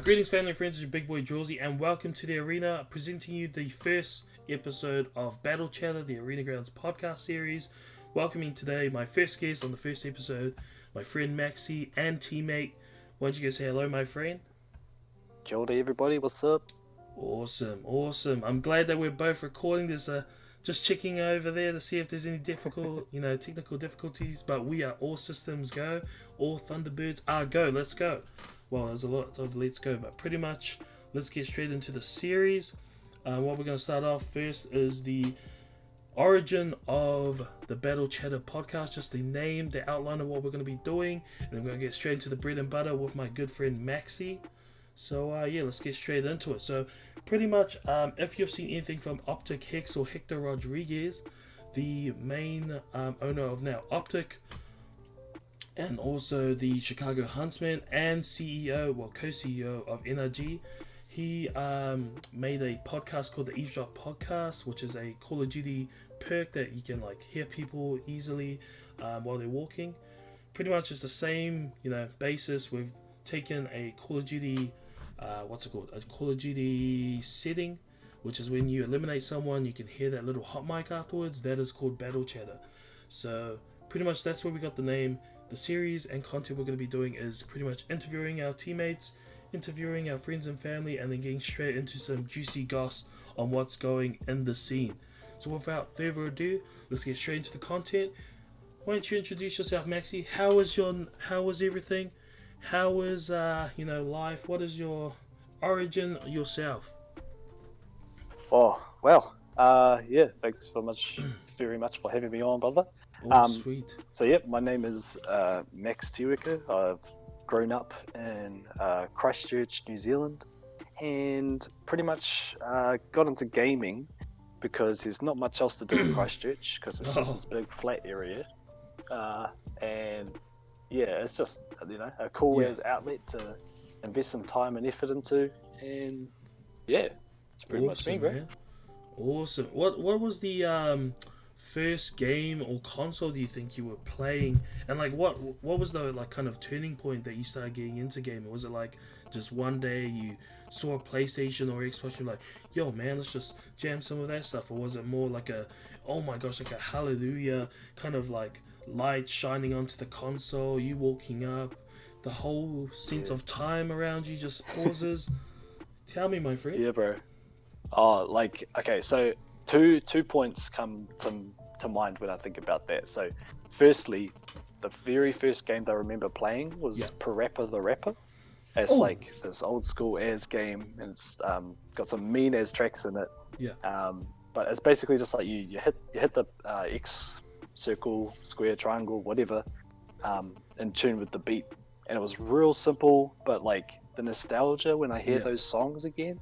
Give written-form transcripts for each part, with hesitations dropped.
Greetings family and friends, it's your big boy Jawsy and welcome to the Arena, presenting you the first episode of Battle Chatter, the Arena Grounds podcast series. Welcoming today my first guest on the first episode, my friend Maxy and teammate. Why don't you guys say hello, my friend? Kia ora everybody, what's up? Awesome. I'm glad that we're both recording this, just checking over there to see if there's any technical difficulties, but we are all systems go, all Thunderbirds are go, let's go. Well, there's a lot of let's go, but pretty much let's get straight into the series. What we're going to start off first is the origin of the Battle Chatter podcast, just the name, the outline of what we're going to be doing, and I'm going to get straight into the bread and butter with my good friend Maxy. So let's get straight into it. So pretty much, if you've seen anything from Optic Hex or Hector Rodriguez, the main owner of now Optic, and also the Chicago Huntsman and co-CEO of NRG, he made a podcast called the Eavesdrop Podcast, which is a Call of Duty perk that you can hear people easily while they're walking. Pretty much it's the same basis. We've taken a Call of Duty a Call of Duty setting, which is when you eliminate someone, you can hear that little hot mic afterwards. That is called Battle Chatter. So pretty much that's where we got the name. The series and content we're going to be doing is pretty much interviewing our teammates, interviewing our friends and family, and then getting straight into some juicy goss on what's going in the scene. So without further ado, let's get straight into the content. Why don't you introduce yourself, Maxy? How was everything? How is life? What is your origin yourself? Oh, well, thanks very much for having me on, brother. Sweet. So my name is Max Tiwika. I've grown up in Christchurch, New Zealand, and pretty much got into gaming because there's not much else to do in Christchurch because it's just this big flat area, and it's just a cool as outlet to invest some time and effort into, and it's pretty much me, bro. Man. Awesome. What was the first game or console do you think you were playing, and what was the kind of turning point that you started getting into gaming? Was it just one day you saw a PlayStation or Xbox, you're like, yo man, let's just jam some of that stuff? Or was it more like a, oh my gosh, like a hallelujah kind of light shining onto the console, you walking up, the whole sense of time around you just pauses? Tell me, my friend. Yeah, bro. Okay, so two points come to mind when I think about that. So firstly, the very first game that I remember playing was Parappa the Rapper. It's this old school as game, and it's got some mean as tracks in it. But it's basically just you hit the X, circle, square, triangle, whatever, in tune with the beat, and it was real simple, but the nostalgia when I hear those songs again,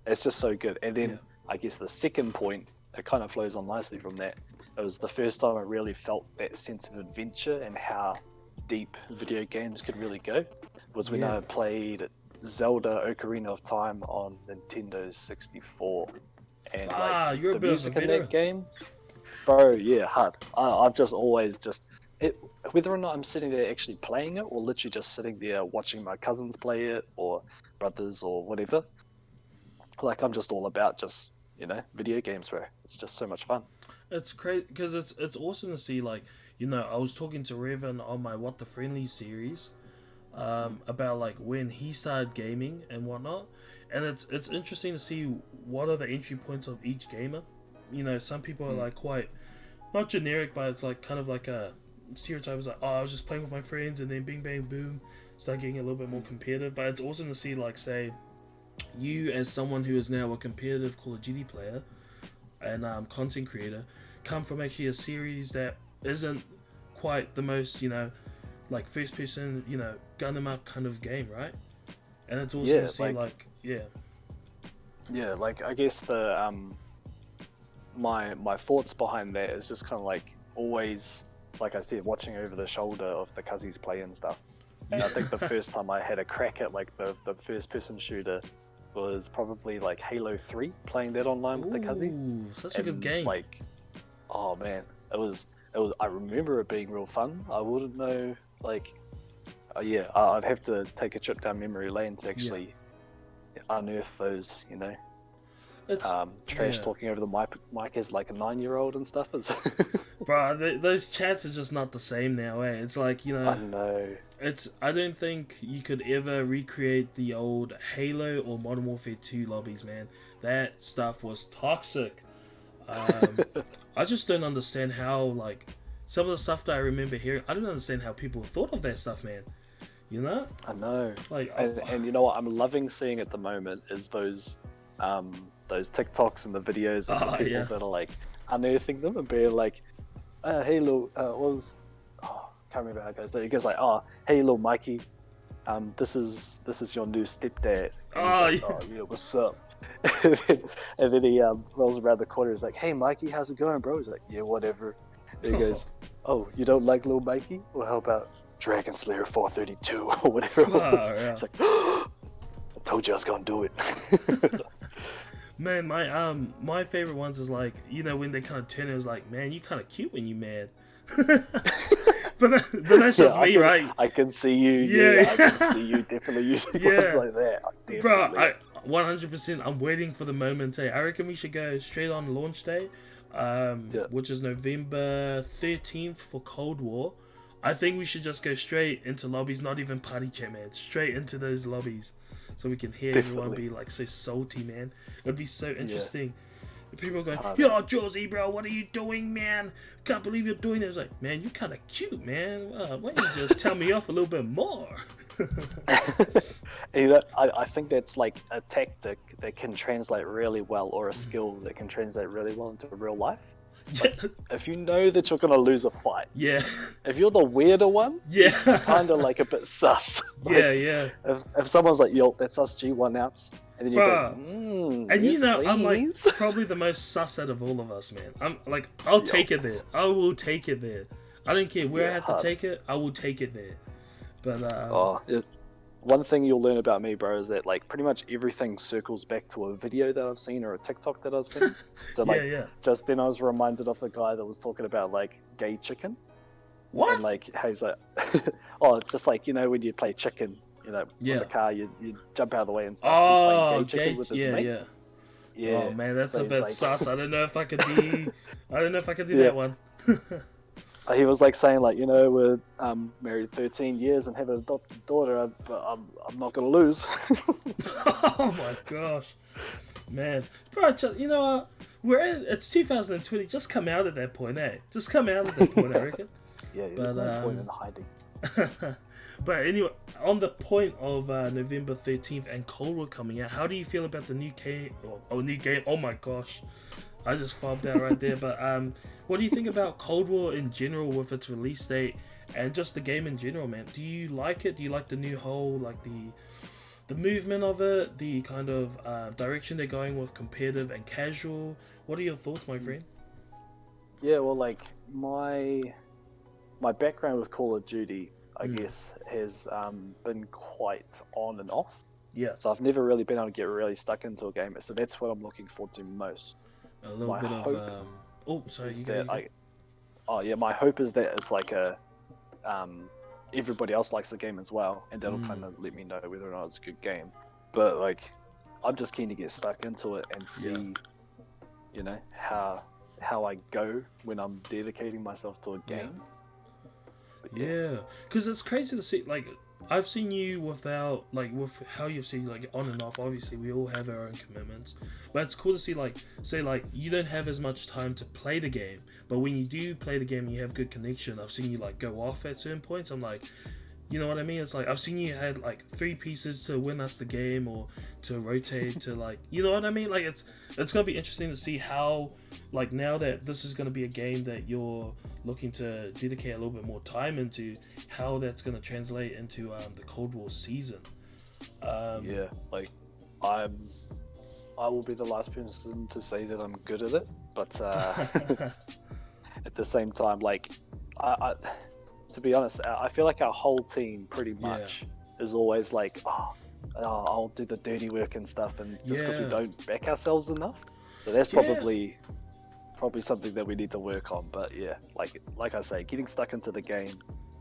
it's just so good. And then I guess the second point, it kind of flows on nicely from that. It was the first time I really felt that sense of adventure and how deep video games could really go. Was when I played Zelda Ocarina of Time on Nintendo 64. And you're the a bit music of a in that game, bro, hard. I've just always whether or not I'm sitting there actually playing it or literally just sitting there watching my cousins play it or brothers or whatever, I'm just all about video games, bro. It's just so much fun. It's crazy because it's awesome to see. I was talking to Revan on my What the Friendly series about when he started gaming and whatnot, and it's interesting to see what are the entry points of each gamer. Some people are quite not generic, but it's kind of like a stereotype. Is I was just playing with my friends, and then bing bang boom, start getting a little bit more competitive. But it's awesome to see say you as someone who is now a competitive Call of Duty player and content creator come from actually a series that isn't quite the most first person gun them up kind of game, right? And it's awesome to see I guess the my thoughts behind that is just kind of always, like I said, watching over the shoulder of the cousins play and stuff. And I think the first time I had a crack at the first person shooter was probably Halo 3, playing that online with the cousins. Such a good game. Oh man, it was I remember it being real fun. I wouldn't know Yeah, I'd have to take a trip down memory lane to actually unearth those, It's trash talking over the mic as like a 9-year-old and stuff. bro, those chats are just not the same now, eh? It's like, I know. I don't think you could ever recreate the old Halo or Modern Warfare 2 lobbies, man. That stuff was toxic. I just don't understand how, like, some of the stuff that I remember hearing, I don't understand how people thought of that stuff, man. You know? I know. Like, and you know what I'm loving seeing at the moment is those TikToks and the videos of the people that are like unearthing them and being like, hey little, can't remember how it goes, but it goes like, hey little Mikey, this is your new stepdad. And he's like, yeah, what's up? and then he rolls around the corner. He's like, hey Mikey, how's it going, bro? He's like, yeah, whatever. And he goes, oh, you don't like little Mikey? Well, how about Dragon Slayer 432 or whatever it was? Yeah. It's like, I told you I was gonna do it. Man, my favorite ones is like, when they kind of turn, it was like, man, you kind of cute when you mad. but that's just me, right? I can see you. Yeah, I can see you definitely using words like that. Bro, 100%. I'm waiting for the moment. I reckon we should go straight on launch day, which is November 13th for Cold War. I think we should just go straight into lobbies, not even party chat, man. Straight into those lobbies, so we can hear everyone be like so salty, man. It'd be so interesting. People going, yo, Josie, bro, what are you doing, man? Can't believe you're doing this. Like, man, you're kind of cute, man. Why don't you just tell me off a little bit more? I think that's like a tactic that can translate really well, or a skill that can translate really well into real life. Like, if you know that you're gonna lose a fight, if you're the weirder one, you're kind of like a bit sus. Like, if someone's like, yo, that's us G1 outs, and then you go, and yes, I'm like please. probably the most sus out of all of us, man. I'm like, I'll take it there. I will take it there. I don't care where I have to take it. I will take it there. But one thing you'll learn about me, bro, is that like pretty much everything circles back to a video that I've seen or a TikTok that I've seen. So like, just then I was reminded of the guy that was talking about like gay chicken. What? And like, how he's like, just like, when you play chicken, with a car, you jump out of the way and stuff. He's playing gay chicken with his mate. Yeah. Oh man, that's a bit sus. I don't know if I could do that one. He was like saying like, we're married 13 years and have an adopted daughter, but I'm not gonna lose. Oh my gosh, man, bro, it's 2020. Just come out at that point, eh? Just come out at that point, I reckon. There's no point in hiding. But anyway, on the point of November 13th and Cold War coming out, how do you feel about the new game? New game? Oh my gosh, I just fobbed out right there. But what do you think about Cold War in general with its release date and just the game in general, man? Do you like it? Do you like the new whole, like the movement of it, the kind of direction they're going with competitive and casual? What are your thoughts, my friend? Yeah, well, like my background with Call of Duty, I guess, has been quite on and off. Yeah. So I've never really been able to get really stuck into a game. So that's what I'm looking forward to most. A little bit of. My hope is that it's like everybody else likes the game as well, and that'll kind of let me know whether or not it's a good game. But like, I'm just keen to get stuck into it and see, how I go when I'm dedicating myself to a game. Yeah, because it's crazy to see. Like, I've seen you with how you've seen like on and off. Obviously, we all have our own commitments, but it's cool to see you don't have as much time to play the game, but when you do play the game and you have good connection, I've seen you like go off at certain points. I'm like, you know what I mean? It's like I've seen you had like 3 pieces to win us the game or to rotate to like, you know what I mean? Like it's gonna be interesting to see how, like, now that this is gonna be a game that you're looking to dedicate a little bit more time into, how that's gonna translate into the Cold War season. Like I will be the last person to say that I'm good at it, but at the same time, like I to be honest, I feel like our whole team pretty much is always like, I'll do the dirty work and stuff, and just because we don't back ourselves enough. So that's probably something that we need to work on. But like I say, getting stuck into the game,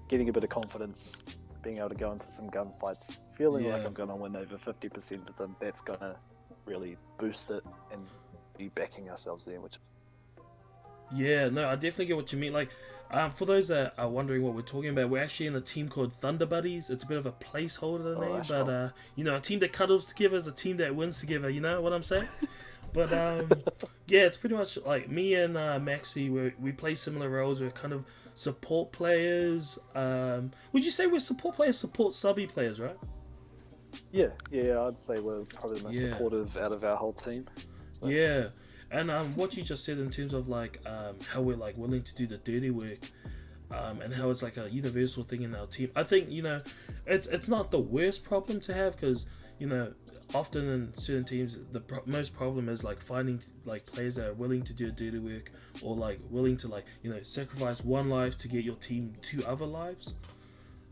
getting a bit of confidence, being able to go into some gunfights, feeling like Yeah. I'm gonna win over 50% of them. That's gonna really boost it and be backing ourselves there, which Yeah, no, I definitely get what you mean. Like, for those that are wondering what we're talking about, we're actually in a team called Thunder Buddies. It's a bit of a placeholder name, but a team that cuddles together is a team that wins together. You know what I'm saying? But yeah, it's pretty much like me and Maxy. We play similar roles. We're kind of support players. Would you say we're support players, support subby players, right? yeah, I'd say we're probably the most supportive out of our whole team. So. Yeah, and what you just said in terms of like how we're like willing to do the dirty work, and how it's like a universal thing in our team. I think it's not the worst problem to have because often in certain teams the most problem is like finding like players that are willing to do dirty work or like willing to like sacrifice one life to get your team 2 other lives.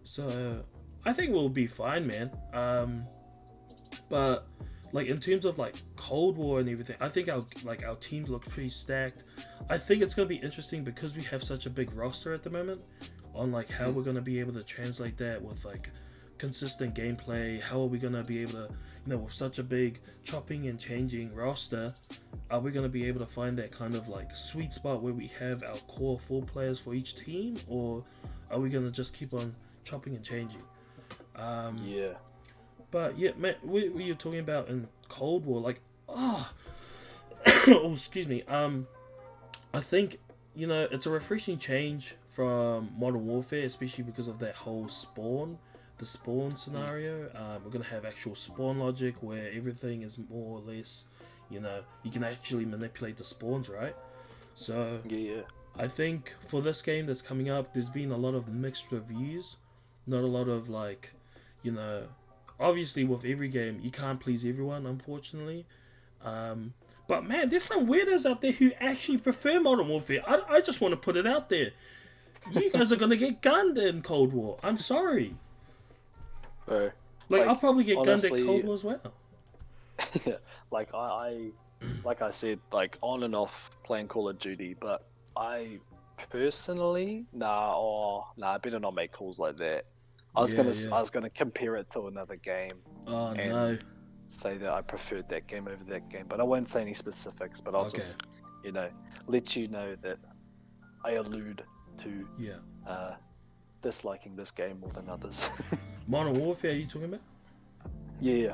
So I think we'll be fine, man. But like in terms of like Cold War and everything, I think our teams look pretty stacked. I think it's gonna be interesting because we have such a big roster at the moment on like how we're gonna be able to translate that with like consistent gameplay. How are we gonna be able to with such a big chopping and changing roster, are we gonna be able to find that kind of like sweet spot where we have our core 4 players for each team, or are we gonna just keep on chopping and changing? But yeah, man, what were you talking about in Cold War? Like, oh, excuse me. I think it's a refreshing change from Modern Warfare, especially because of that whole the spawn scenario. We're gonna have actual spawn logic where everything is more or less, you can actually manipulate the spawns, right? So I think for this game that's coming up, there's been a lot of mixed reviews, not a lot of like, obviously with every game you can't please everyone, unfortunately. But man, there's some weirdos out there who actually prefer Modern Warfare. I just want to put it out there. You guys are gonna get gunned in Cold War. I'm sorry. Like I'll probably get honestly, gunned at Cold War as well. Like I said, like on and off playing Call of Duty, but I personally, I better not make calls like that. I was gonna compare it to another game. Oh no. Say that I preferred that game over that game, but I won't say any specifics. But I'll just, let you know that I allude to disliking this game more than others. Modern Warfare, are you talking about? Yeah.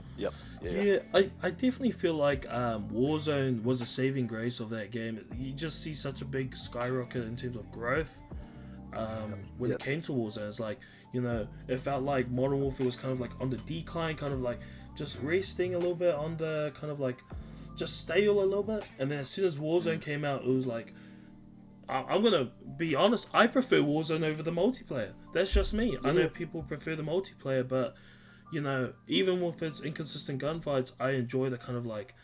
I definitely feel like Warzone was a saving grace of that game. You just see such a big skyrocket in terms of growth when it came to Warzone. It's like, it felt like Modern Warfare was kind of like on the decline, kind of like just resting a little bit on the kind of like just stale a little bit. And then as soon as Warzone came out, it was like, I'm gonna be honest, I prefer Warzone over the multiplayer. That's just me. I know people prefer the multiplayer, but even with its inconsistent gunfights, I enjoy the kind of like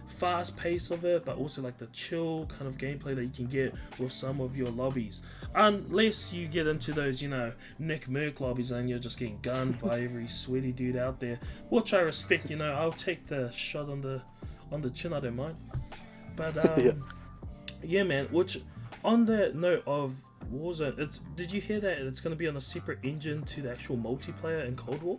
fast pace of it, but also like the chill kind of gameplay that you can get with some of your lobbies. Unless you get into those Nick Merc lobbies and you're just getting gunned by every sweaty dude out there, which I respect. I'll take the shot on the chin, I don't mind. But yeah man, which on that note of Warzone, did you hear that it's going to be on a separate engine to the actual multiplayer in Cold War?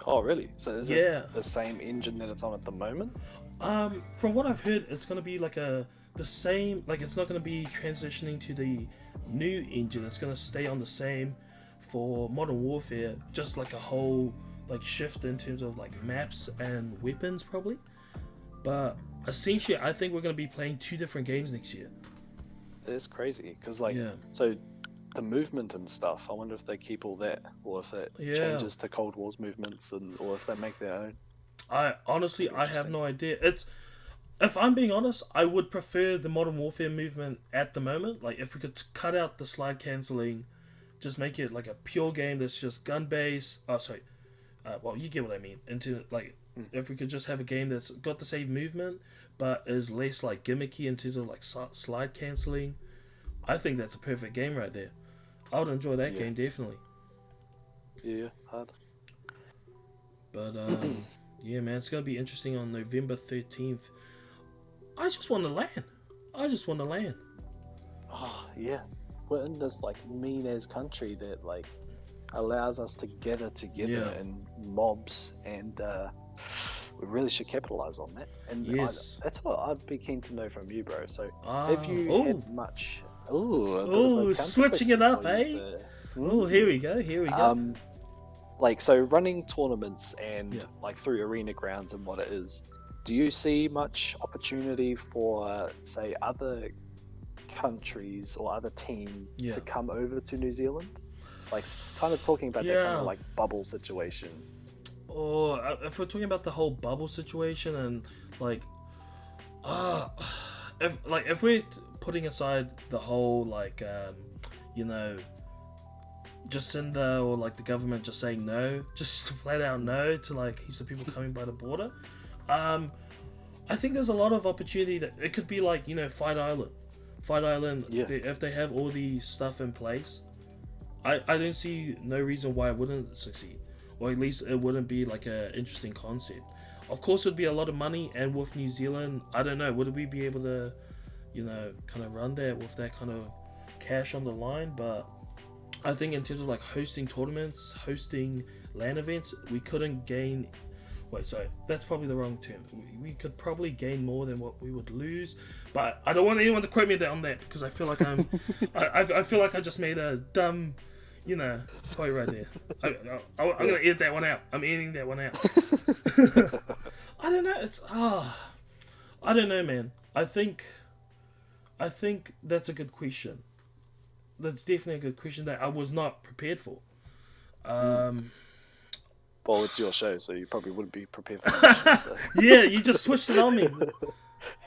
Oh really? So is it the same engine that it's on at the moment? From what I've heard, it's going to be like the same, like it's not going to be transitioning to the new engine. It's going to stay on the same for Modern Warfare, just like a whole like shift in terms of like maps and weapons probably. But essentially I think we're going to be playing 2 different games next year. It's crazy because so the movement and stuff, I wonder if they keep all that or if it changes to Cold War's movements or if they make their own. I have no idea. If I'm being honest, I would prefer the Modern Warfare movement at the moment. Like if we could cut out the slide cancelling, just make it like a pure game that's just gun based. Well, you get what I mean. Into like if we could just have a game that's got the same movement but is less like gimmicky in terms of like slide cancelling, I think that's a perfect game right there. I would enjoy that game definitely. Yeah, hard. But yeah, man, it's gonna be interesting on November 13th. I just want to land. Oh yeah, we're in this like mean ass country that like allows us to gather together in mobs, and we really should capitalize on that. And that's what I'd be keen to know from you, bro. So have you had much? Oh, switching it up, eh? Oh, here we go. Like, so running tournaments and like through arena grounds and what it is, do you see much opportunity for, say, other countries or other teams to come over to New Zealand? Like, kind of talking about that kind of like bubble situation. Or if we're talking about the whole bubble situation and like, if we're putting aside the whole like, Jacinda or like the government just saying no, just flat out no to like heaps of people coming by the border, I think there's a lot of opportunity that it could be like, Fight Island, if they have all the stuff in place, I don't see no reason why it wouldn't succeed, or at least it wouldn't be like a interesting concept. Of course it would be a lot of money, and with New Zealand, I don't know, would we be able to kind of run that with that kind of cash on the line? But I think in terms of like hosting tournaments, hosting LAN events, we couldn't gain. Sorry, that's probably the wrong term. We could probably gain more than what we would lose, but I don't want anyone to quote me on that, because I feel like I feel like I just made a dumb, point right there. I'm gonna edit that one out. I'm editing that one out. I don't know. I don't know, man. I think that's a good question. That's definitely a good question that I was not prepared for. Well, it's your show, so you probably wouldn't be prepared for that. So. Yeah, you just switched it on me.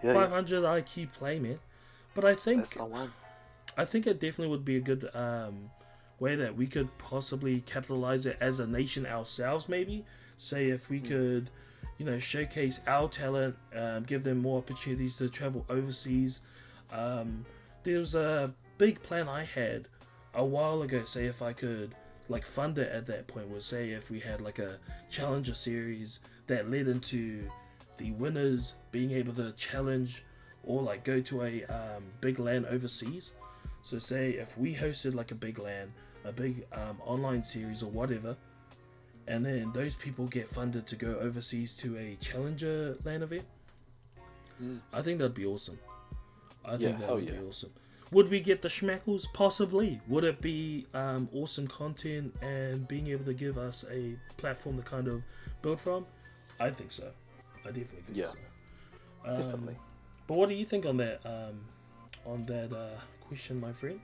500 IQ play, man. But I think it definitely would be a good way that we could possibly capitalize it as a nation ourselves. Maybe say if we could, showcase our talent, give them more opportunities to travel overseas. There was a big plan I had a while ago. Say if I could like fund it at that point, was say if we had like a challenger series that led into the winners being able to challenge or like go to a big LAN overseas. So say if we hosted like a big LAN, a big online series or whatever, and then those people get funded to go overseas to a challenger LAN event, I think that'd be awesome. I think that would be awesome. Would we get the schmackles? Possibly. Would it be awesome content and being able to give us a platform to kind of build from? I think so. I definitely think so. Definitely. But what do you think on that question, my friend?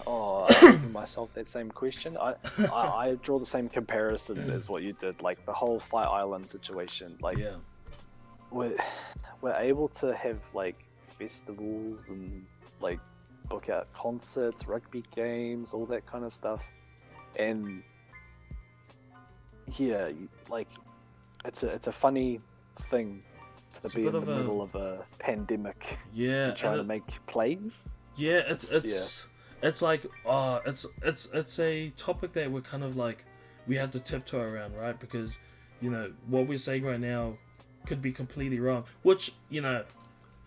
Asking myself that same question. I draw the same comparison as what you did, like the whole Fight Island situation. Like, we're able to have like festivals and like book out concerts, rugby games, all that kind of stuff, and like it's a funny thing to be in the middle of a pandemic. And trying to make plays. It's like it's a topic that we're kind of like we have to tiptoe around, right? Because what we're saying right now could be completely wrong, which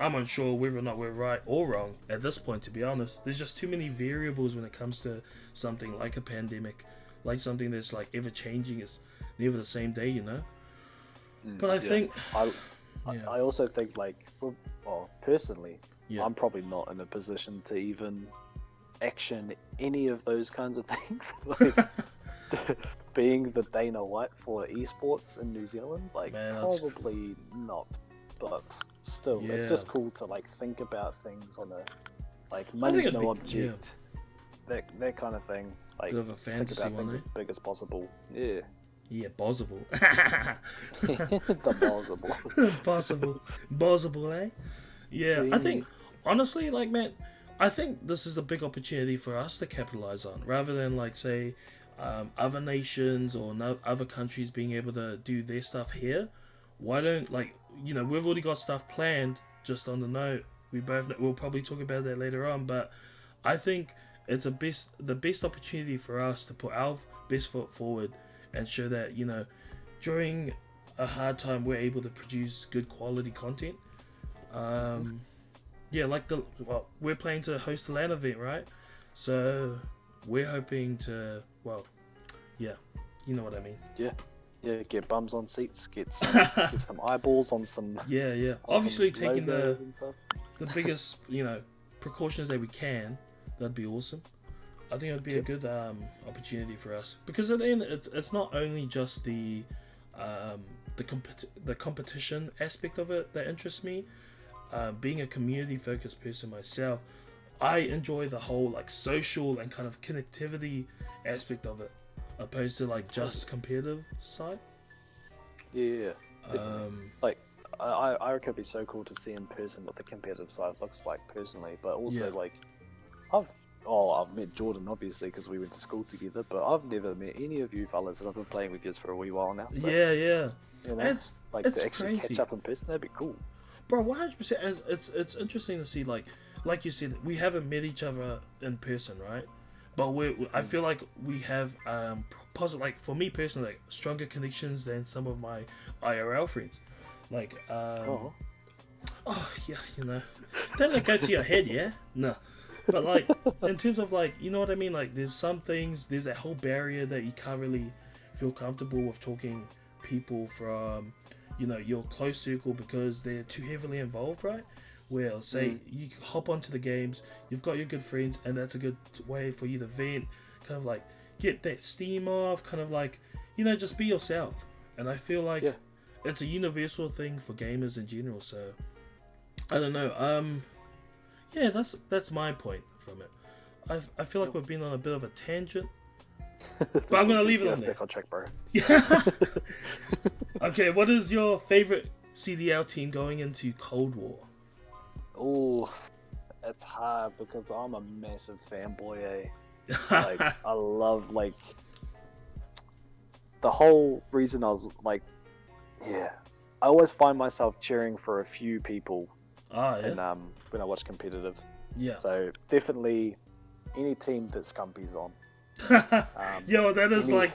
I'm unsure whether or not we're right or wrong at this point, to be honest. There's just too many variables when it comes to something like a pandemic, like something that's like ever changing. It's never the same day, But I think I also think like, personally, I'm probably not in a position to even action any of those kinds of things. Like being the Dana White for esports in New Zealand, like probably not. But still, it's just cool to like think about things on a like money's no object, that kind of thing. Like bit of a fantasy think about one, things as big as possible. Yeah, possible. The possible, eh? Yeah, I think honestly, like, man, I think this is a big opportunity for us to capitalize on, rather than like say other nations or other countries being able to do their stuff here. Why don't we've already got stuff planned. Just on the note, we'll probably talk about that later on, but I think it's the best opportunity for us to put our best foot forward and show that during a hard time we're able to produce good quality content. We're planning to host a LAN event, right? So we're hoping to Yeah, you know what I mean. Yeah, get bums on seats, get some eyeballs on some. Yeah. On Obviously, some taking logos and stuff. the biggest, precautions that we can. That'd be awesome. I think it'd be a good opportunity for us, because at the end, it's not only just the competition aspect of it that interests me. Being a community focused person myself, I enjoy the whole like social and kind of connectivity aspect of it, opposed to like just competitive side. Yeah. Like I reckon it'd be so cool to see in person what the competitive side looks like personally, but also like I've met Jordan obviously because we went to school together, but I've never met any of you fellas, and I've been playing with you for a wee while now. So, Yeah. You know, It's to actually crazy. catch up in person, that'd be cool. Bro, 100%. It's interesting to see, like you said, we haven't met each other in person, right? But I feel like we have like for me personally, like stronger connections than some of my IRL friends. Like oh yeah, don't let go to your head, yeah. No, but like in terms of like, you know what I mean. Like there's some things, there's that whole barrier that you can't really feel comfortable with talking people from your close circle because they're too heavily involved, right? Where say you hop onto the games, you've got your good friends, and that's a good way for you to vent, kind of like get that steam off, kind of like just be yourself. And I feel like it's a universal thing for gamers in general. So I don't know. Yeah, that's my point from it. I feel like we've been on a bit of a tangent. But I'm gonna leave it on there. Back on track, bro. Yeah. Okay, what is your favorite CDL team going into Cold War? Oh, it's hard because I'm a massive fanboy. Like I love like the whole reason I was like, I always find myself cheering for a few people. And when I watch competitive. Yeah. So definitely any team that Scumpy's on. Yo, that is like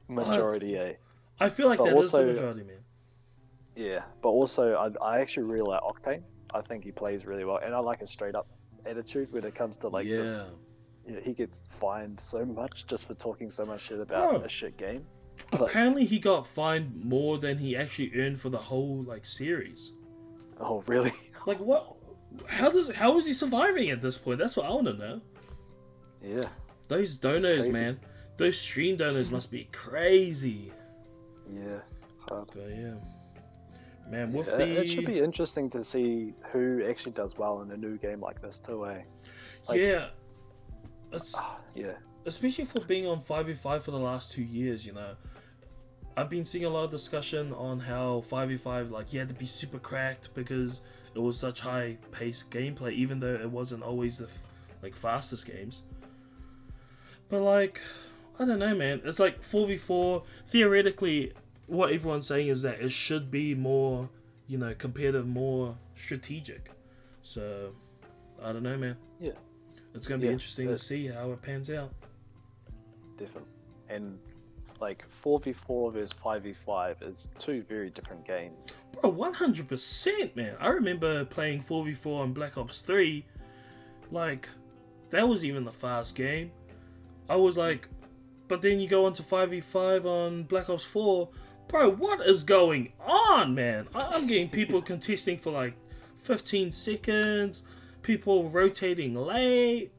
majority. I feel like that also, is the majority, man. Yeah, but also I actually really like Octane. I think he plays really well, and I like his straight up attitude when it comes to like just he gets fined so much just for talking so much shit about a shit game. Apparently, he got fined more than he actually earned for the whole like series. Oh, really? Like what? How is he surviving at this point? That's what I want to know. Yeah. Those donos, man. Those stream donos must be crazy. Yeah. Hard. But yeah. Man, with it should be interesting to see who actually does well in a new game like this too, eh? Like, yeah. Yeah. Especially for being on 5v5 for the last 2 years, I've been seeing a lot of discussion on how 5v5, like, you had to be super cracked because it was such high-paced gameplay, even though it wasn't always the fastest games. But like, I don't know, man. It's like 4v4. Theoretically, what everyone's saying is that it should be more, competitive, more strategic. So, I don't know, man. Yeah. It's going to be interesting to see how it pans out. Definitely. And, like, 4v4 versus 5v5 is two very different games. Bro, 100%, man. I remember playing 4v4 on Black Ops 3. Like, that was even the fast game. I was like, but then you go on to 5v5 on Black Ops 4. Bro, what is going on, man? I'm getting people contesting for like 15 seconds, people rotating late.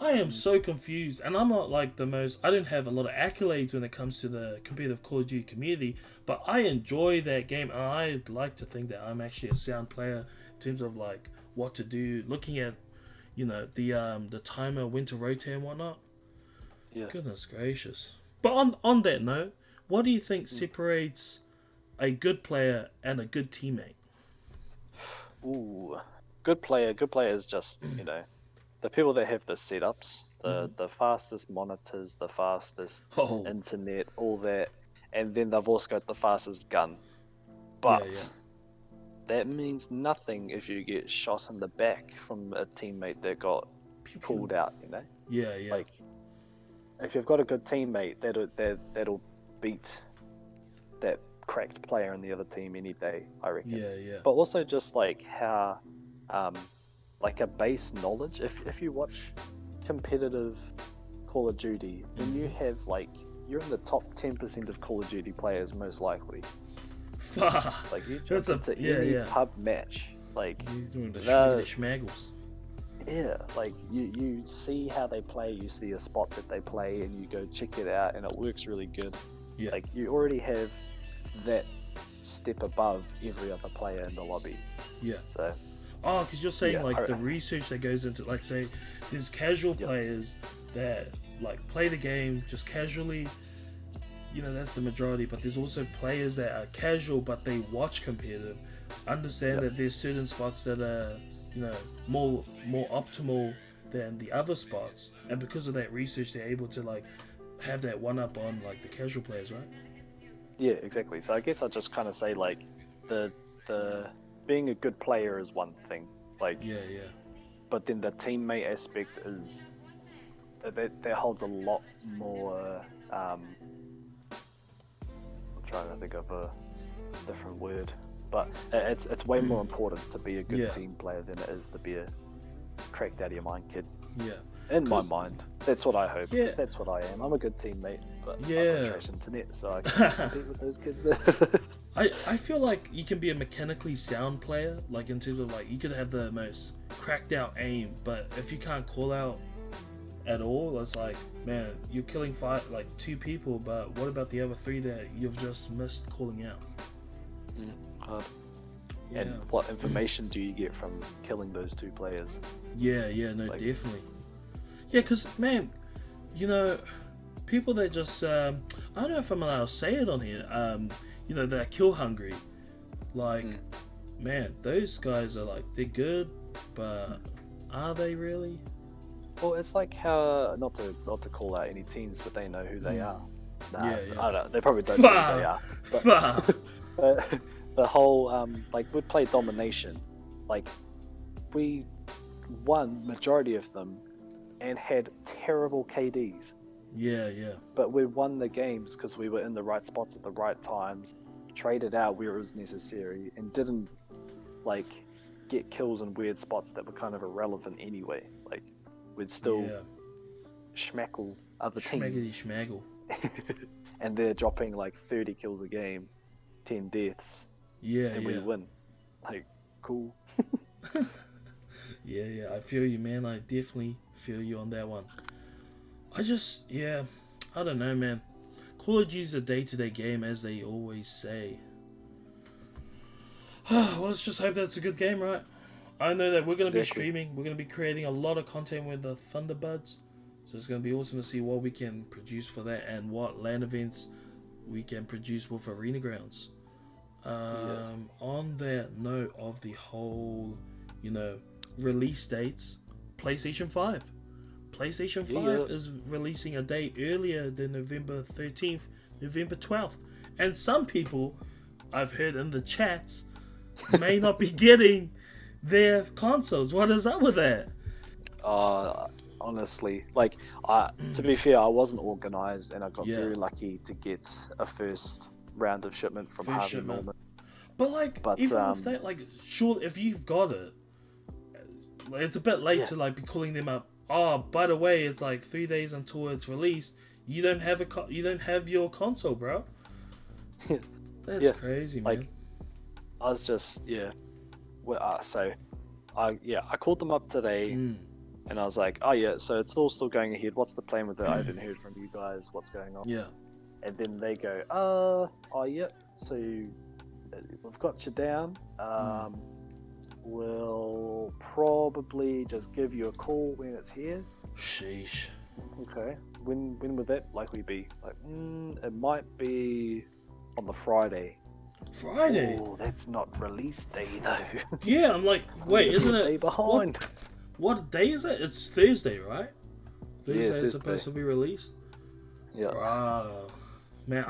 I am so confused, and I'm not like I don't have a lot of accolades when it comes to the competitive Call of Duty community, but I enjoy that game, and I'd like to think that I'm actually a sound player in terms of like what to do, looking at, the timer, when to rotate and whatnot. Yeah. Goodness gracious. But on that note, what do you think separates a good player and a good teammate? Ooh, good player is just, the people that have the setups, the fastest monitors, the fastest internet, all that, and then they've also got the fastest gun. But that means nothing if you get shot in the back from a teammate that got pulled out, Yeah. Like, if you've got a good teammate, that'll beat that cracked player in the other team any day, I reckon. Yeah. But also just like how, like a base knowledge. If you watch competitive Call of Duty, when you have like you're in the top 10% of Call of Duty players most likely. Like you jump into any pub match, like he's doing the schmaggles. Yeah, like you see how they play, you see a spot that they play, and you go check it out, and it works really good. Yeah. Like you already have that step above every other player in the lobby. Yeah. So. Oh, because you're saying like the research that goes into, like, say, there's casual players that like play the game just casually. You know, that's the majority, but there's also players that are casual but they watch competitive, understand that there's certain spots that are, you know, more optimal than the other spots, and because of that research they're able to like have that one up on like the casual players, right? Yeah, exactly. So I guess I'll just kind of say like the being a good player is one thing, like but then the teammate aspect is that holds a lot more. I'm trying to think of a different word, but it's way more important to be a good team player than it is to be a cracked out of your mind kid. Yeah. In my mind, that's what I hope. Because that's what I am. I'm a good teammate, but I've got trash internet, so I can't compete with those kids there. I feel like you can be a mechanically sound player, like in terms of like you could have the most cracked out aim, but if you can't call out at all, it's like, man, you're killing two people, but what about the other 3 that you've just missed calling out? Hard. Yeah. And what information do you get from killing those 2 players? Definitely. Yeah, because, man, you know, people that just, I don't know if I'm allowed to say it on here, you know, they're kill hungry. Like, man, those guys are like, they're good, but are they really? Well, it's like how, not to call out any teams, but they know who they are. I don't know, they probably don't know who they are. But the whole, like, we'd play domination. Like, we won majority of them and had terrible KDs. Yeah. But we won the games because we were in the right spots at the right times, traded out where it was necessary, and didn't, like, get kills in weird spots that were kind of irrelevant anyway. Like, we'd still schmackle other teams. Schmaggle. And they're dropping like 30 kills a game, 10 deaths. And we win. Like, cool. Yeah, I feel you, man. I definitely feel you on that one. I don't know, man. Call of Duty is a day-to-day game, as they always say. Well, let's just hope that's a good game, right? I know that we're going to be streaming. We're going to be creating a lot of content with the Thunderbuds. So it's going to be awesome to see what we can produce for that and what LAN events we can produce with Arena Grounds. On that note of the whole, you know, release dates, PlayStation 5. PlayStation 5 is releasing a day earlier than November 13th, November 12th. And some people, I've heard in the chats, may not be getting their consoles. What is up with that? Honestly, like, to be fair, I wasn't organized, and I got very lucky to get a first round of shipment from Harvey Norman. But even with that, like, sure, if you've got it, like, it's a bit late to like be calling them up. Oh, by the way, it's like 3 days until it's released. You don't have you don't have your console, bro. That's crazy, man. Like, I was just so I called them up today, and I was like, oh yeah, so it's all still going ahead. What's the plan with it? I haven't heard from you guys. What's going on? Yeah. And then they go, so we've got you down. We'll probably just give you a call when it's here. Sheesh. Okay. When would that likely be? Like, it might be on the Friday. Friday? Oh, that's not release day though. Yeah, I'm like, wait, isn't it? Day behind. What day is it? It's Thursday, right? Thursday is Thursday. supposed to be released. Yeah. Wow. Man,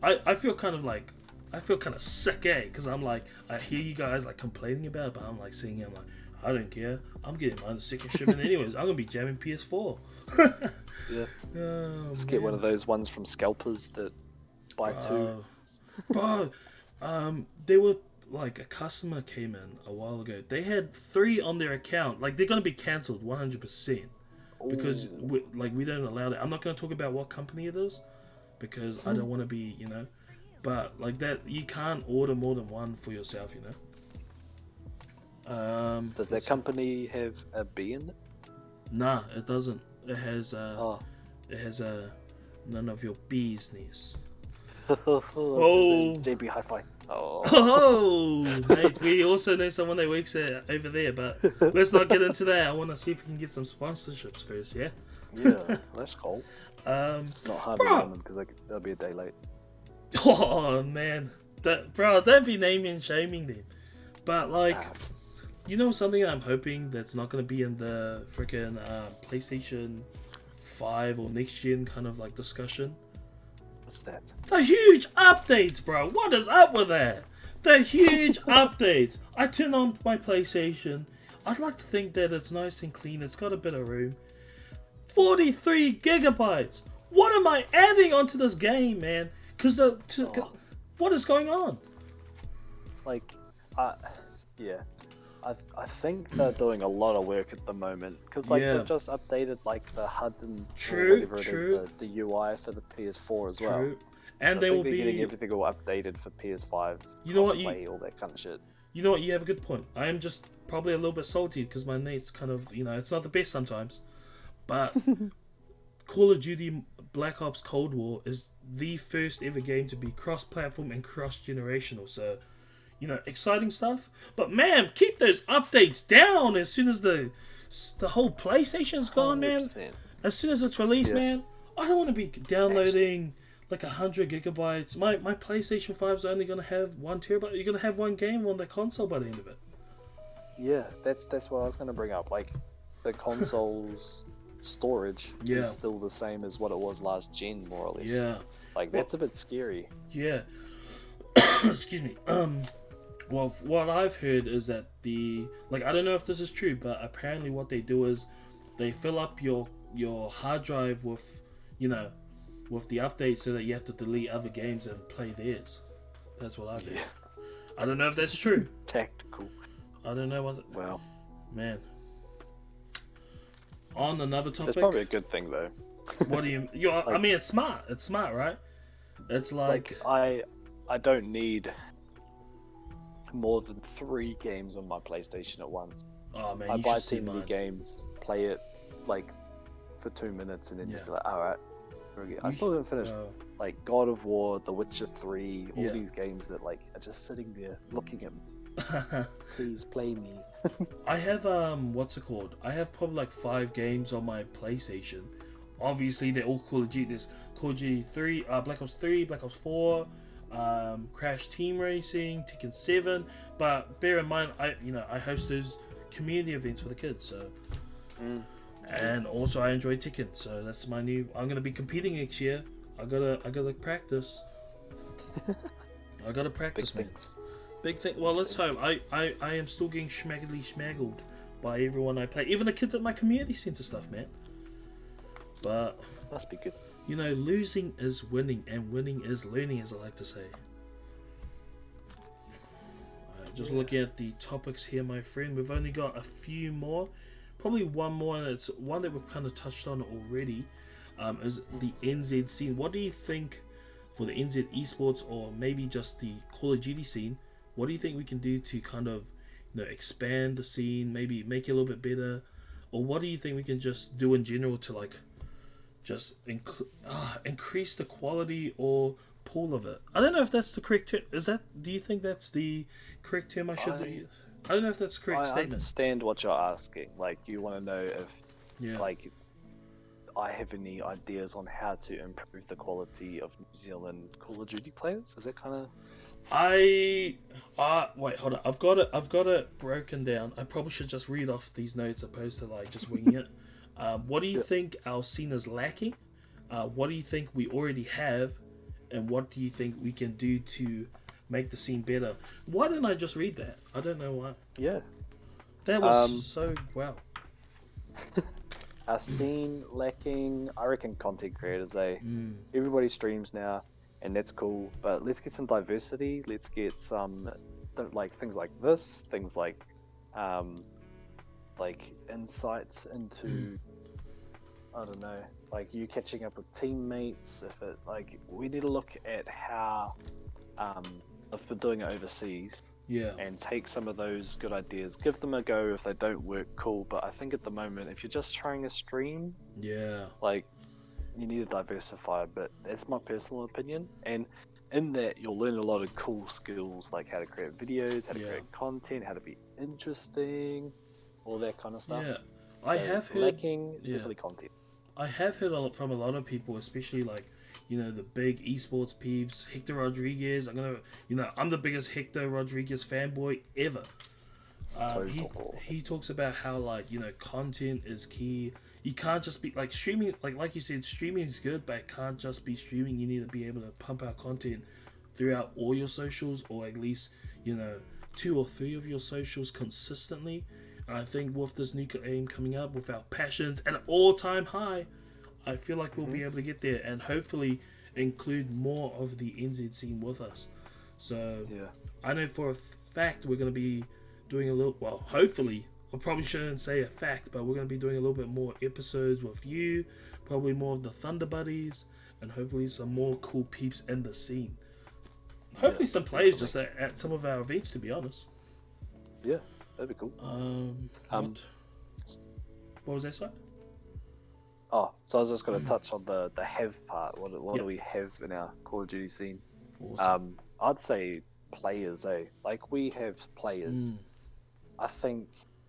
I feel kind of sick, because I'm like, I hear you guys like complaining about it, but I'm like sitting here, I'm like, I don't care. I'm getting my second shipment anyways. I'm gonna be jamming PS4. Just get one of those ones from scalpers that buy two. Bro, there were like a customer came in a while ago. They had 3 on their account. Like, they're gonna be cancelled 100%. because we don't allow that. I'm not going to talk about what company it is because I don't want to be, but like that, you can't order more than one for yourself, Does that company have a B in it? Nah, it doesn't. It has none of your business. JB Hi-Fi. Oh, mate, we also know someone that works over there, but let's not get into that. I want to see if we can get some sponsorships first, yeah? Yeah, that's cool. It's not hard to them because they'll be a day late. Oh, man. Don't be naming and shaming them. But, like, something I'm hoping that's not going to be in the freaking PlayStation 5 or next gen kind of, like, discussion? What's that? The huge updates, bro. What is up with that? The huge updates. I turn on my PlayStation. I'd like to think that it's nice and clean. It's got a bit of room. 43 gigabytes. What am I adding onto this game, man? Because what is going on? Like, yeah. I think they're doing a lot of work at the moment because they've just updated like the HUD and the UI for the PS4 as well. And they will be be getting everything all updated for PS5. You know what? All that kind of shit. You know what? You have a good point. I am just probably a little bit salty because my nate's kind of it's not the best sometimes, but Call of Duty Black Ops Cold War is the first ever game to be cross-platform and cross-generational. So. Exciting stuff. But man, keep those updates down as soon as the whole PlayStation's gone, 100%. Man. As soon as it's released, man, I don't want to be downloading like 100 gigabytes. My PlayStation 5's only going to have 1 terabyte. You're going to have one game on the console by the end of it. Yeah, that's what I was going to bring up. Like, the console's storage is still the same as what it was last gen, more or less. Yeah. Like, that's a bit scary. Yeah. Excuse me. Well, what I've heard is that I don't know if this is true, but apparently what they do is they fill up your hard drive with with the updates so that you have to delete other games and play theirs. That's what I've heard. I don't know if that's true. Tactical. I don't know. Well, man. On another topic. That's probably a good thing though. What do you? I mean, it's smart. It's smart, right? It's like I don't need more than 3 games on my PlayStation at once. Oh man, I buy too many games, play it like for 2 minutes, and then just be like, all right. I still haven't finished like God of War, The Witcher 3, all these games that like are just sitting there looking at me. Please play me. I have what's it called? I have probably like 5 games on my PlayStation. Obviously, they're all Call of Duty. There's Call of Duty 3, Black Ops 3, Black Ops 4. Crash Team Racing, Tekken 7, but bear in mind, I host those community events for the kids, so and also I enjoy Tekken, so that's my new. I'm gonna be competing next year. I gotta practice. I gotta practice, man. Big thing. Well, let's hope. I am still getting schmaggled by everyone I play, even the kids at my community center stuff, man. But must be good. Losing is winning, and winning is learning, as I like to say. Just looking at the topics here, my friend. We've only got a few more. Probably one more, and it's one that we've kind of touched on already, is the NZ scene. What do you think for the NZ Esports, or maybe just the Call of Duty scene? What do you think we can do to kind of, expand the scene, maybe make it a little bit better? Or what do you think we can just do in general to, like, just increase the quality or pool of it? I don't know if that's the correct term. Do you think that's the correct term I should use? I don't know if that's the correct statement. I understand what you're asking. Like, you want to know if, like, I have any ideas on how to improve the quality of New Zealand Call of Duty players? Is that kind of... wait, hold on. I've got it broken down. I probably should just read off these notes opposed to like just winging it. What do you think our scene is lacking? What do you think we already have? And what do you think we can do to make the scene better? Why didn't I just read that? I don't know why. Yeah. That was so... Wow. Our scene lacking, I reckon content creators, everybody streams now, and that's cool, but let's get some diversity. Let's get some, like, things like this, things like insights into I don't know, like you catching up with teammates. If it like we need to look at how if we're doing it overseas. Yeah. And take some of those good ideas, give them a go. If they don't work, cool. But I think at the moment, if you're just trying a stream, like you need to diversify a bit. That's my personal opinion. And in that, you'll learn a lot of cool skills, like how to create videos, how to create content, how to be interesting, all that kind of stuff. Yeah, so I have heard definitely content. I have heard from a lot of people, especially like, you know, the big esports peeps, Hector Rodriguez. I'm the biggest Hector Rodriguez fanboy ever. He talks about how, like, you know, content is key. You can't just be like streaming, like you said, streaming is good, but it can't just be streaming. You need to be able to pump out content throughout all your socials, or at least, you know, 2 or 3 of your socials consistently. And I think with this new game coming up, with our passions at an all-time high, I feel like we'll be able to get there and hopefully include more of the NZ scene with us. So I know for a fact we're going to be doing a little, well, hopefully, I probably shouldn't say a fact, but we're going to be doing a little bit more episodes with you, probably more of the Thunder Buddies, and hopefully some more cool peeps in the scene. Hopefully some players just at some of our events, to be honest. Yeah, that'd be cool. What was that, sorry? Oh, so I was just going to touch on the have part. What do we have in our Call of Duty scene? Awesome. I'd say players, like we have players. I think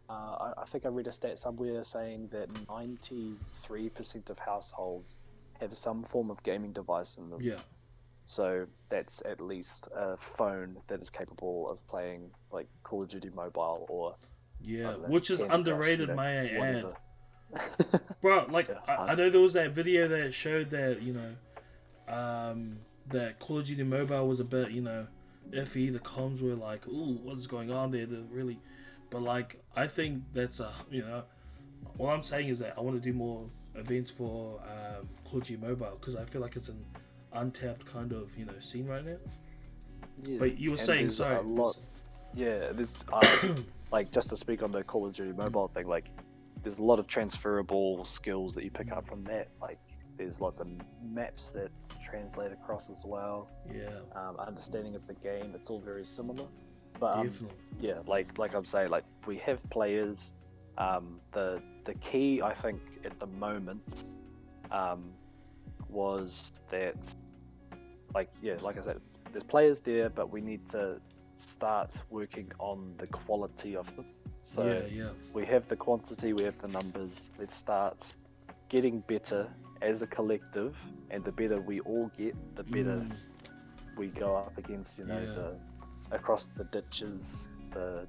I read a stat somewhere saying that 93% of households have some form of gaming device in them. Yeah. So that's at least a phone that is capable of playing like Call of Duty Mobile or which is underrated, may I add. Bro, like Yeah. I know there was that video that showed that, you know, that Call of Duty Mobile was a bit, you know, iffy. The comms were like, ooh, what's going on there? They're really, but like I think that's you know, all I'm saying is that I want to do more events for Call of Duty Mobile, because I feel like it's an untapped kind of, you know, scene right now. Yeah. But you were saying, sorry. There's like, just to speak on the Call of Duty Mobile thing, like there's a lot of transferable skills that you pick up from that. Like there's lots of maps that translate across as well. Understanding of the game, it's all very similar. But like I'm saying, like we have players. The key, I think, at the moment was that, like I said, there's players there, but we need to start working on the quality of them. So we have the quantity, we have the numbers. Let's start getting better as a collective, and the better we all get, the better we go up against, you know, the across the ditches, the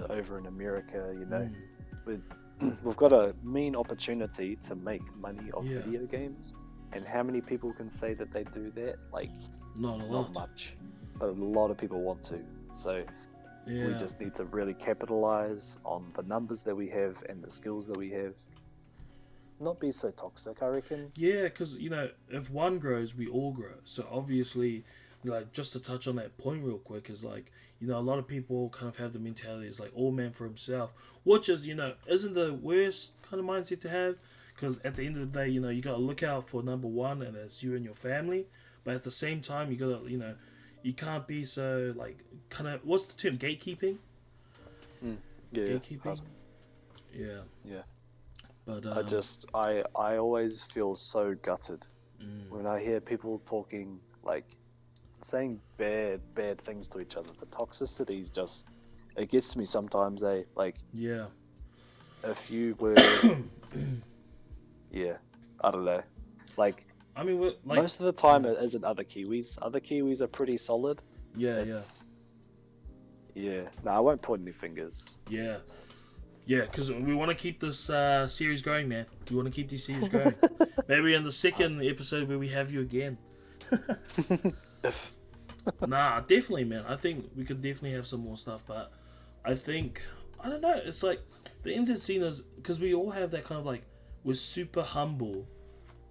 over in America, you know. We've got a mean opportunity to make money off video games, and how many people can say that they do that? Like, not much, but a lot of people want to. So we just need to really capitalize on the numbers that we have and the skills that we have. Not be so toxic, I reckon. Yeah, because, you know, if one grows, we all grow. So obviously, like, just to touch on that point real quick, is like, you know, a lot of people kind of have the mentality, it's like all man for himself, which is, you know, isn't the worst kind of mindset to have, because at the end of the day, you know, you got to look out for number one, and that's you and your family. But at the same time, you got to, you know, you can't be so, like, kind of, what's the term, gatekeeping? Gatekeeping? Yeah. But I always feel so gutted when I hear people talking, like, saying bad things to each other. The toxicity's just, it gets me sometimes, like, if you were I don't know, like, I mean, like, most of the time it isn't other Kiwis are pretty solid. No, I won't point any fingers. Because we want to keep this series going, man. We want to keep this series going. Maybe in the second episode where we have you again. Nah, definitely, man. I think we could definitely have some more stuff, but I think, I don't know, it's like, the NZ scene is, because we all have that kind of, like, we're super humble,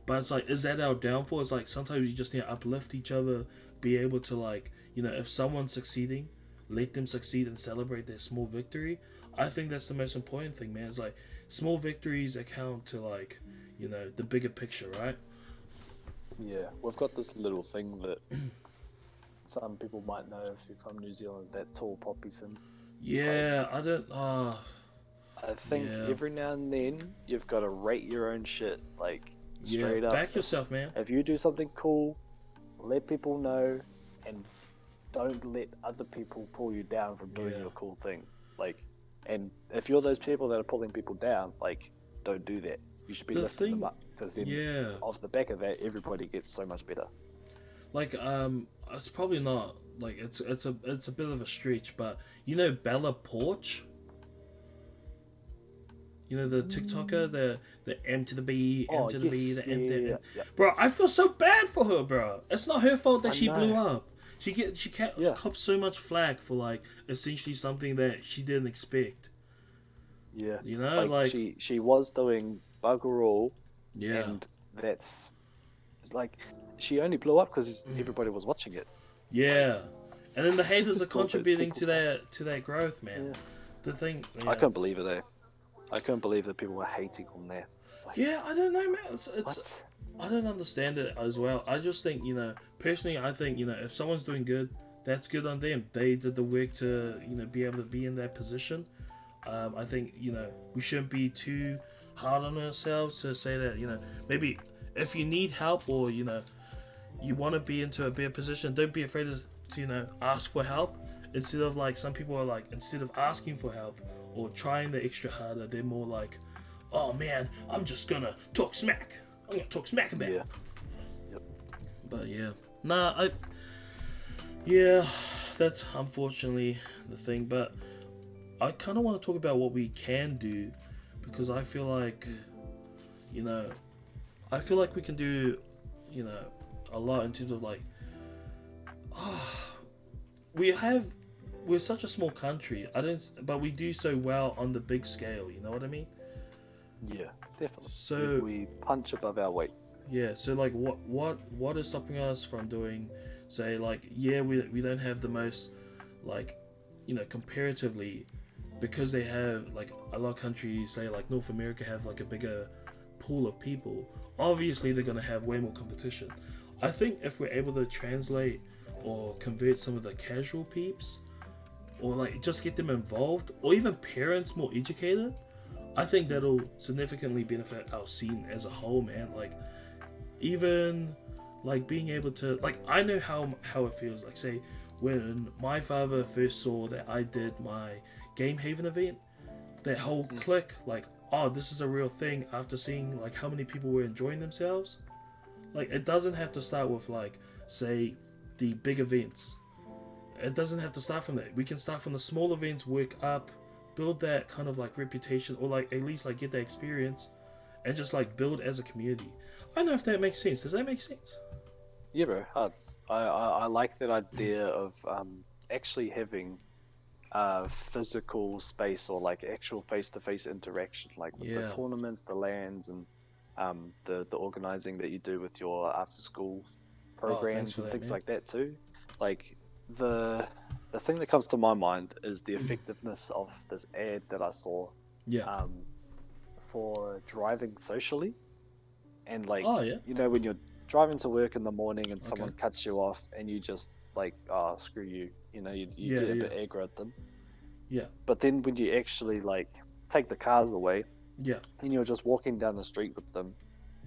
but it's like, is that our downfall? It's like, sometimes you just need to uplift each other, be able to, like, you know, if someone's succeeding, let them succeed and celebrate their small victory. I think that's the most important thing, man. It's like, small victories account to, like, you know, the bigger picture, right? Yeah, we've got this little thing that some people might know if you're from New Zealand, is that tall poppy sim. Yeah, I don't. I think Yeah. every now and then you've got to rate your own shit, like straight Yeah, up. back yourself, man. If you do something cool, let people know, and don't let other people pull you down from doing Yeah. your cool thing. Like, and if you're those people that are pulling people down, like, don't do that. You should be The lifting them thing- up, because then Yeah. off the back of that, everybody gets so much better. Like, it's probably not like it's a bit of a stretch, but you know Bella Porch. You know the TikToker, the M to the B, M to the B, the M to the M. yeah. Bro, I feel so bad for her, bro. It's not her fault that I she blew know. up. She Yeah. cops so much flack for like essentially something that she didn't expect. Yeah, You know, like she was doing bugger all, yeah, and that's like she only blew up because everybody was watching it. yeah. And then the haters are It's all those contributing to people's that growth, man. Yeah. The thing, I couldn't believe it. I couldn't believe that people were hating on that. It's like, yeah, I don't know, man. It's what? I don't understand it as well. I just think, you know, personally, I think, you know, if someone's doing good, that's good on them. They did the work to, you know, be able to be in that position. I think, you know, we shouldn't be too hard on ourselves to say that, you know, maybe if you need help or, you know, you want to be into a better position, don't be afraid to, you know, ask for help. Instead of like, some people are like, instead of asking for help or trying the extra harder, they're more like, oh man, I'm just gonna talk smack. I'm gonna talk smack about it. Yeah. Yep. But yeah, that's unfortunately the thing. But I kind of want to talk about what we can do, because I feel like, you know, we can do, you know, a lot in terms of like, we're such a small country. But we do so well on the big scale. You know what I mean? Yeah, definitely. So we punch above our weight. yeah, so like what is stopping us from doing, say, like, yeah, we don't have the most, like, you know, comparatively, because they have, like, a lot of countries, say like North America, have like a bigger pool of people. Obviously they're going to have way more competition. I think if we're able to translate or convert some of the casual peeps, or like just get them involved, or even parents more educated, I think that'll significantly benefit our scene as a whole, man. Like, even like being able to, like, I know how it feels. Like, say, when my father first saw that I did my Game Haven event, that whole click, like, oh, this is a real thing, after seeing like how many people were enjoying themselves. Like, it doesn't have to start with, like, say, the big events. It doesn't have to start from that. We can start from the small events, work up, build that kind of like reputation, or like at least like get that experience, and just like build as a community. I don't know if that makes sense. Does that make sense? Yeah, bro. I like that idea of actually having physical space, or like actual face-to-face interaction, like with the tournaments, the LANs, and the organizing that you do with your after-school programs and things like that too. Like, the thing that comes to my mind is the effectiveness of this ad that I saw. Yeah. For driving socially, and like, you know, when you're driving to work in the morning and someone cuts you off, and you just like, oh, screw you, you know, you get a bit aggro at them. Yeah. But then when you actually like take the cars away, and you're just walking down the street with them,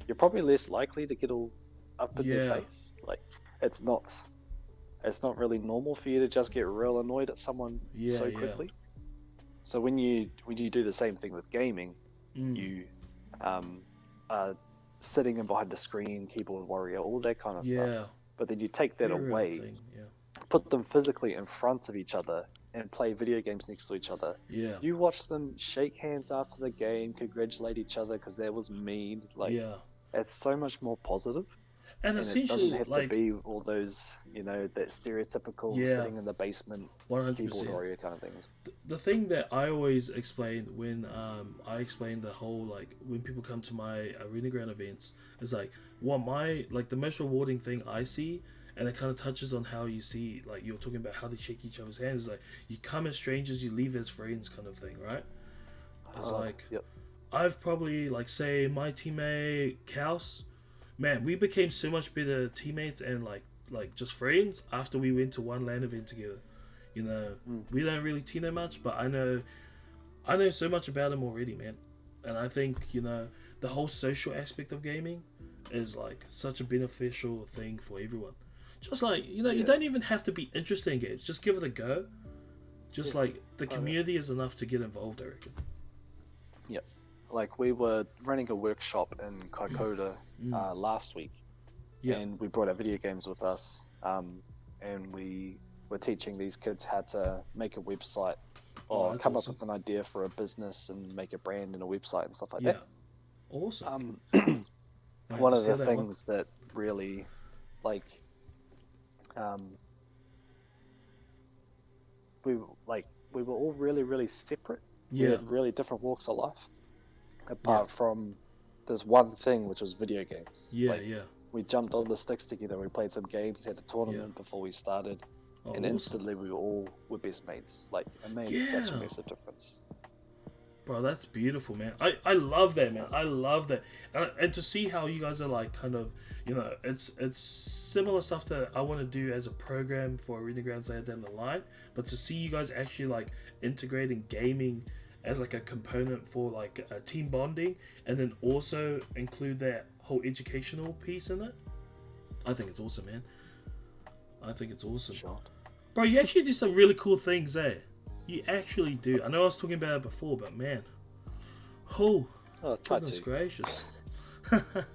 you're probably less likely to get all up in their face. Like, it's not really normal for you to just get real annoyed at someone so quickly. So when you do the same thing with gaming, you are sitting in behind the screen, keyboard warrior, all that kind of stuff. But then you take that away, put them physically in front of each other, and play video games next to each other. You watch them shake hands after the game, congratulate each other because that was mean. Like, it's so much more positive. And essentially, it doesn't have to be all those, you know, that stereotypical sitting in the basement 100%. keyboard warrior kind of things. The thing that I always explain when I explain the whole, like, when people come to my Arena Ground events, is like, what the most rewarding thing I see, and it kind of touches on how you see, like, you're talking about how they shake each other's hands, is like, you come as strangers, you leave as friends kind of thing, right? It's like, I've probably, like, say, my teammate, Kaus, man, we became so much better teammates and, like just friends after we went to one LAN event together. You know, we don't really team that much, but I know so much about him already, man. And I think, you know, the whole social aspect of gaming is, like, such a beneficial thing for everyone. Just like, you know, you don't even have to be interested in games. Just give it a go. Just like, the community is enough to get involved, I reckon. Yep. Like, we were running a workshop in Kaikoura last week. Yeah. And we brought our video games with us. And we were teaching these kids how to make a website or come up with an idea for a business and make a brand and a website and stuff like that. Awesome. One of the things that really, like, we were all really, really separate. We had really different walks of life, apart from this one thing, which was video games. We jumped on the sticks together. We played some games. Had a tournament before we started, and instantly we all were best mates. Like, it made such a massive difference. Bro, that's beautiful, man. I love that, man. I love that, and to see how you guys are, like, kind of, you know, it's similar stuff that I want to do as a program for Arena Grounds later down the line. But to see you guys actually, like, integrating gaming as, like, a component for, like, team bonding, and then also include that whole educational piece in it, I think it's awesome, man. I think it's awesome. Sure. Bro, you actually do some really cool things, eh? You actually do. I know I was talking about it before, but man, goodness gracious.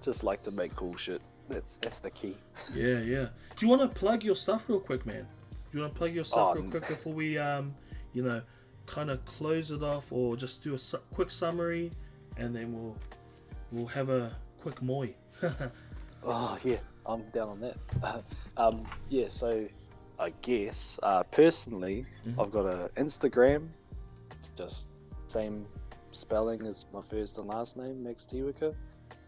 Just like to make cool shit. That's the key. Yeah. Do you want to plug your stuff real quick, man? Do you want to plug your stuff real quick before we, you know, kind of close it off, or just do a quick summary, and then we'll have a quick moi. Oh yeah, I'm down on that. Yeah, so I guess personally, I've got an Instagram, just same spelling as my first and last name, Max Tiwika.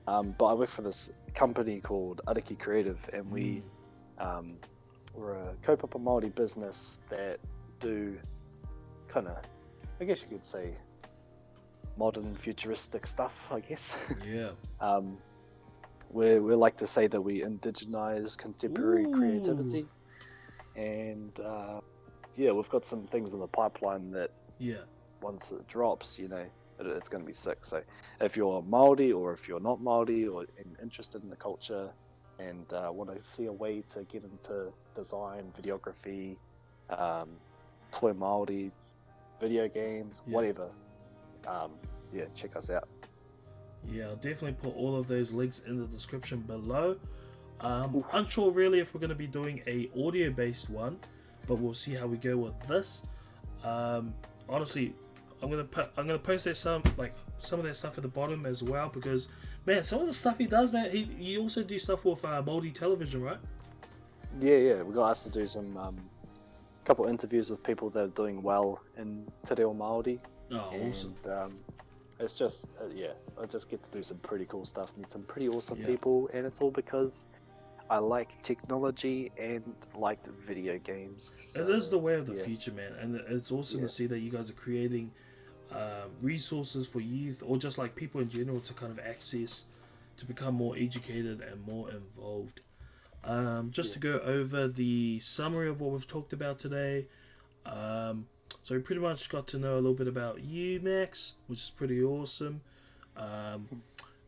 But I work for this company called Ariki Creative, and we're a kaupapa Māori business that do kind of, I guess you could say, modern futuristic stuff, I guess. Yeah. We like to say that we indigenize contemporary creativity, and we've got some things in the pipeline that once it drops, you know, it's going to be sick. So if you're Māori, or if you're not Māori, or interested in the culture and want to see a way to get into design, videography, toi Māori, video games, whatever, check us out. Yeah, I'll definitely put all of those links in the description below. Unsure really if we're going to be doing a audio based one, but we'll see how we go with this. Honestly, I'm gonna post that some of that stuff at the bottom as well, because man, some of the stuff he does, man, he also do stuff with Māori television, right? Yeah, we got asked to do some couple interviews with people that are doing well in Te Reo Māori. Oh, awesome. It's just, I just get to do some pretty cool stuff, meet some pretty awesome people, and it's all because I like technology and liked video games. So, it is the way of the future, man, and it's awesome to see that you guys are creating resources for youth, or just like people in general, to kind of access, to become more educated and more involved. To go over the summary of what we've talked about today. So we pretty much got to know a little bit about you, Max, which is pretty awesome.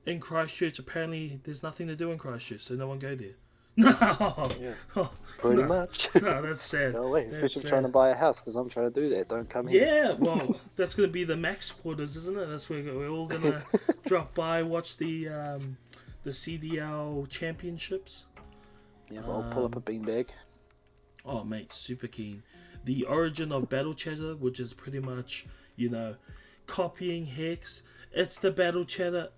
In Christchurch, apparently there's nothing to do in Christchurch, so no one go there. Pretty much. No, that's sad. Go away, especially trying to buy a house, because I'm trying to do that. Don't come here. Yeah, well, that's going to be the Max quarters, isn't it? That's where we're all going to drop by, watch the CDL championships. Yeah, I'll pull up a beanbag. Oh, mate, super keen. The origin of Battle Chatter, which is pretty much, you know, copying Hex. It's the Battle Chatter.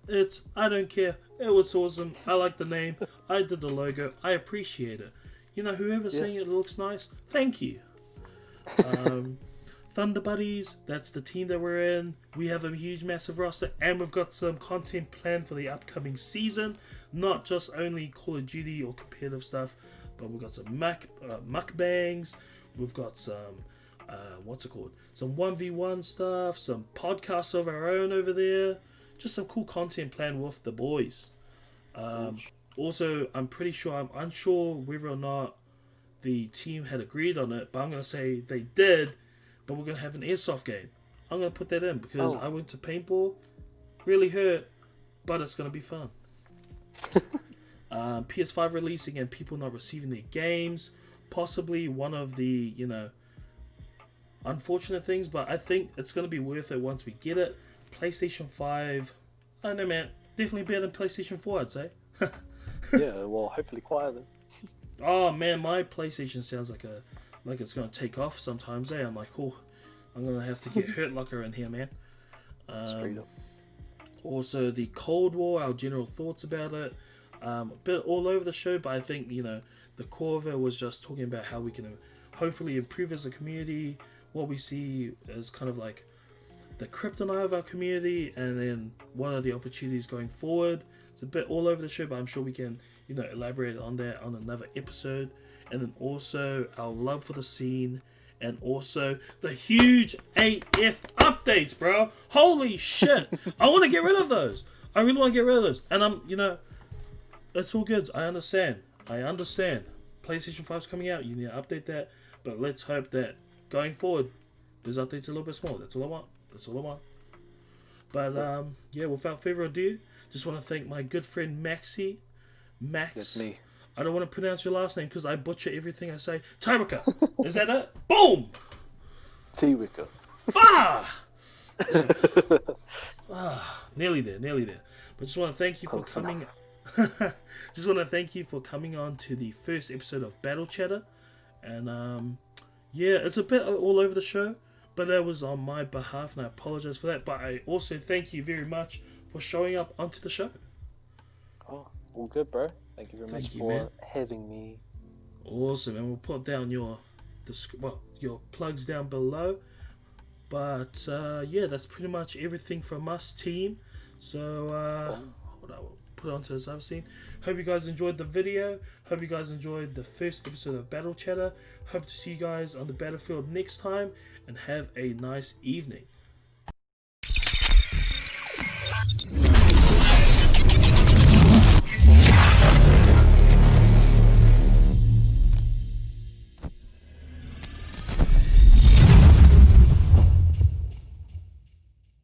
I don't care. It was awesome. I like the name. I did the logo. I appreciate it. You know, whoever's saying it looks nice, thank you. Thunder Buddies, that's the team that we're in. We have a huge, massive roster, and we've got some content planned for the upcoming season. Not just only Call of Duty or competitive stuff, but we've got some mukbangs. We've got some, some 1v1 stuff, some podcasts of our own over there. just some cool content planned with the boys. Also, I'm unsure whether or not the team had agreed on it, but I'm going to say they did, but we're going to have an airsoft game. I'm going to put that in because I went to paintball, really hurt, but it's going to be fun. PS5 releasing and people not receiving their games, possibly one of the, unfortunate things, but I think it's going to be worth it once we get it. PlayStation 5, I don't know, man, definitely better than PlayStation 4, I'd say. Yeah, well, hopefully quieter then. Oh man, my PlayStation sounds like it's going to take off sometimes. I'm like, oh, I'm going to have to get Hurt Locker in here, man. Straight up. Also, the Cold War, our general thoughts about it. A bit all over the show, but I think, the core of it was just talking about how we can hopefully improve as a community, what we see as kind of like the kryptonite of our community, and then what are the opportunities going forward. It's a bit all over the show, but I'm sure we can, elaborate on that on another episode. And then also our love for the scene, and also the huge AF updates, bro. Holy shit. I want to get rid of those. I really want to get rid of those. And it's all good. I understand. PlayStation 5's coming out. You need to update that. But let's hope that going forward, those updates a little bit smaller. That's all I want. But without further ado, just want to thank my good friend Maxy. Max. That's me. I don't want to pronounce your last name because I butcher everything I say. Tyrika. Is that it? Boom! T-Wicker. Fah! Nearly there. But just want to thank you for coming. Just want to thank you for coming on to the first episode of Battle Chatter. And it's a bit all over the show, but that was on my behalf, and I apologize for that. But I also thank you very much for showing up onto the show. Oh, all good, bro. Thank you very much for having me. Awesome, and we'll put down your plugs down below. But that's pretty much everything from us, team. So hold on, we'll put it onto this other scene. Hope you guys enjoyed the video. Hope you guys enjoyed the first episode of Battle Chatter. Hope to see you guys on the battlefield next time, and have a nice evening.